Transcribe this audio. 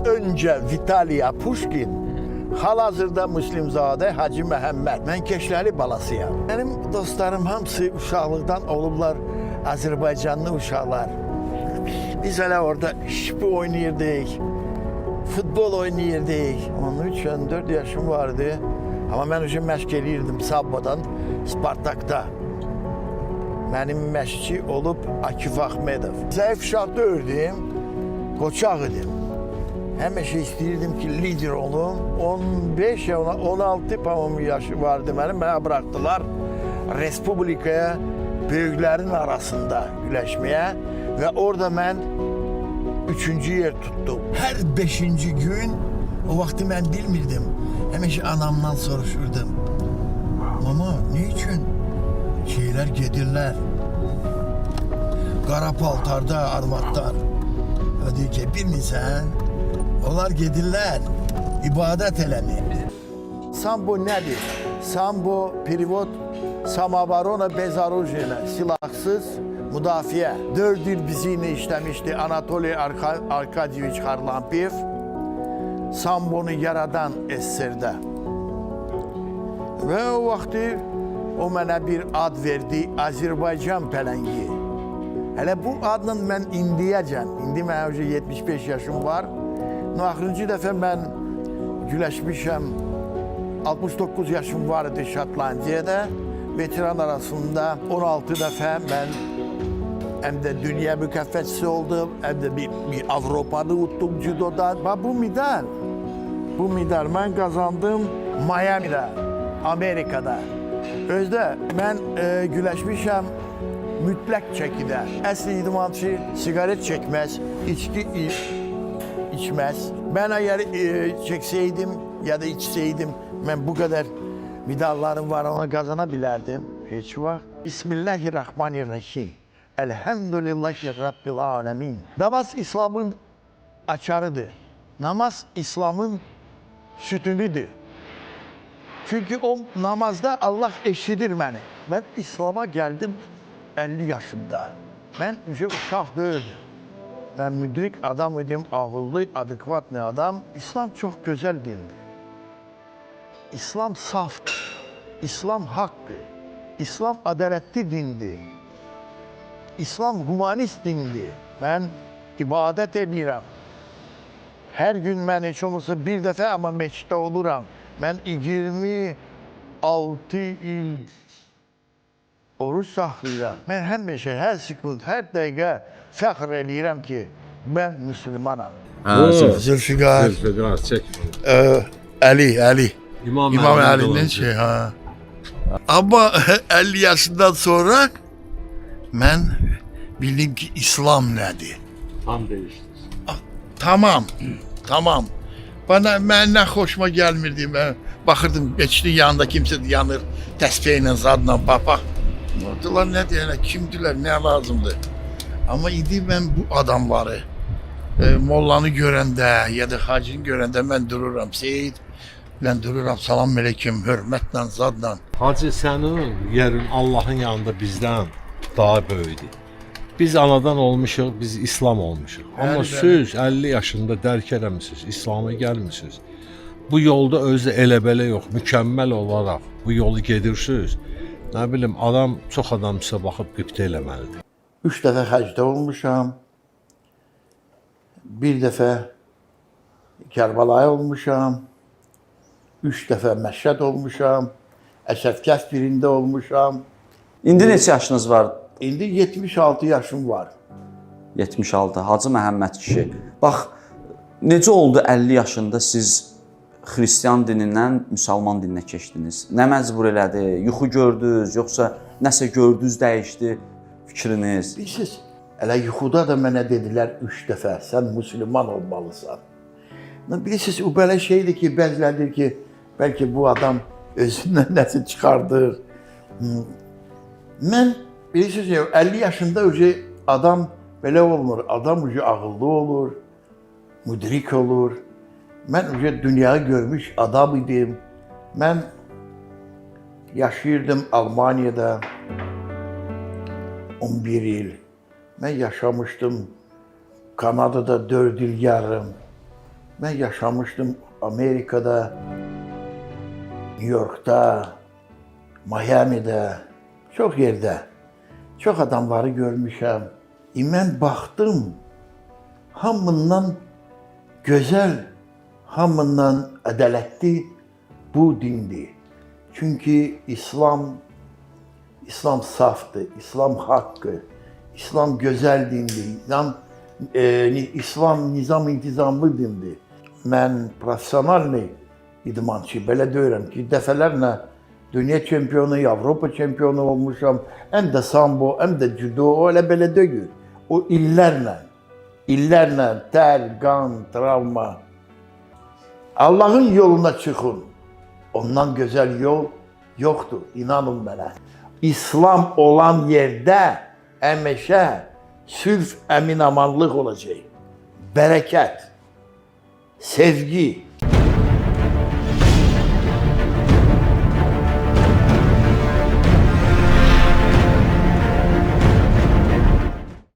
önce Vitaliya Pushkin, hal-hazırda Müslimzadə Hacı Məhəmməd. Mən Keşləli balasıyam. Benim dostlarım hamısı uşaqlıqdan olublar Azərbaycanlı uşaqlar. Biz hələ orada şipi oynayırdık, futbol oynayırdık. 13-14 yaşım vardı. Amma mən üçün məşq eləyirdim Sabbadan, Spartakda. Mənim məşqçi olub Akif Ahmedov. Zəif uşaq dördüm, qoçaq idim. Həmişə istəyirdim ki, lider olum. 15 ya 16 yaşı vardı mənim. Mənə bıraktılar Respublikaya böyüklərin arasında güləşməyə və orada mən 3-cü yer tuttum. Hər 5-ci gün, o vaxtı mən bilmirdim. Həmişə anamdan soruşurdum. Mama, ne üçün şeylər gedirlər? Qara paltarda arvadlar. O deyir ki, bilmirsən, onlar gedirlər, ibadət eləmir. Sambo nədir? Sambo, perivod, samavarona bezarujena, silahsız müdafiə. 4 il bizimlə işləmişdi Anatoliy Arkadiyevich Harlampiyev. Sambonu yaradan SSR-də. Və o vaxtı o mənə bir ad verdi, Azərbaycan pələngi. Hələ bu adla mən indiyəcəm. İndi mənə 75 yaşım var. Axırıncı dəfə mən güləşmişəm. 69 yaşım vardı Şotlandiyada. Veteran arasında 16 dəfə mən həm də dünya mükaffatçısı oldum, həm də bir Avropanı utdum judoda. Bu medal mən qazandım Miami'də, Amerikada. Özdə mən güləşmişəm mütləq çəkidə. Əsl idmançı sigaret çəkməz, içki içməz. Mən əgər çəksəydim ya da içsəydim, mən bu qədər medallarım var, ona qazana bilərdim. Heç vaxt. Bismillahirrahmanirrahim. Elhamdülillahi Rabbil alemin. Namaz İslam'ın açarıdır. Namaz İslam'ın sütünüdür. Çünkü o namazda Allah eşidir beni. Ben İslam'a geldim 50 yaşında. Ben uşaq değildim. Ben müdrik adam idim, ağıllı, adekvatlı adam. İslam çok güzel dindir. İslam saftır. İslam haktır. İslam adaletli dindir. İslam humanist dindir. Ben ibadet edirəm. Her gün mən heç olmasa bir dəfə amma meçiddə oluram. Mən 26 il oruç saxlayıram. Mən həmişə, hər sekund, hər dəqiqə fəxr eləyirəm ki, mən müsəlmanam. Zülfiqar, çək. Ali. İmam Əli'nin şey, ha. Ama 50 yaşından sonra mən bildim ki, İslam nədir. Tam değişti. Tamam. Məndən xoşuma gəlmirdi. Mən baxırdım, meçidin yanında kimsə yanır, təsbihlə, zadla, papaq. Oradalar nə deyirlər, kimdirlər, nə lazımdır. Amma indi mən bu adamları, mollanı görəndə, ya da hacını görəndə mən dururam, Seyid, mən dururam, salam aleyküm, hörmətlə, zadla. Hacı, sənin yerin Allahın yanında bizdən daha böyükdür. Biz anadan olmuşuq, biz İslam olmuşuq. Amma siz 50 yaşında dərk eləmişsiniz, İslam'a gəlmişsiniz. Bu yolda özü elə-belə yox, mükəmməl olaraq bu yolu gedirsiniz. Nə bilim, çox adam sizə baxıb qibtə eləməlidir. 3 dəfə həcdə olmuşam. Bir dəfə Kərbalaya olmuşam. 3 dəfə Məşhəd olmuşam. Əsədkəs birində olmuşam. İndi neçə yaşınız var? İndi 76 yaşım var. 76. Hacı Məhəmməd kişi. Bax, necə oldu 50 yaşında siz xristian dinindən müsəlman dininə keçdiniz? Nə məcbur elədi? Yuxu gördünüz, yoxsa nəsə gördünüz, dəyişdi fikriniz? Bilirsiniz, elə yuxuda da mənə dedilər 3 dəfə, sən müsəlman olmalısan. Bilirsiniz, o belə şeydir ki, bəzilədir ki, bəlkə bu adam özündən nəsə çıxardır. Mən, bilirsiniz, 50 yaşında adam belə olmur. Adam ağıllı olur, müdrik olur. Mən dünyayı görmüş adam idim. Mən yaşayırdım Almaniyada 11 il. Mən yaşamışdım Kanada'da 4 il yarım. Ben yaşamıştım Amerika'da, New York'ta, Miami'de, çok yerde. Çok adamları görmüşəm. Mən baxdım, hamından gözəl, hamından ədalətli bu dindir. Çünkü İslam safdır, İslam hakkı, İslam güzel dindir, İslam nizam-intizamlı dindir. Mən profesional idmançı, belə deyirəm ki, dəfələrlə dünya çempionu, Avropa çempionu olmuşam, hem de sambo, hem de judo, o elə belə deyil. O illərlə ter, qan, travma. Allah'ın yoluna çıxın. Ondan güzel yol yoktur, inanın bana. İslam olan yerde həmişə sülh, əmin-amanlıq olacaq. Bereket, sevgi,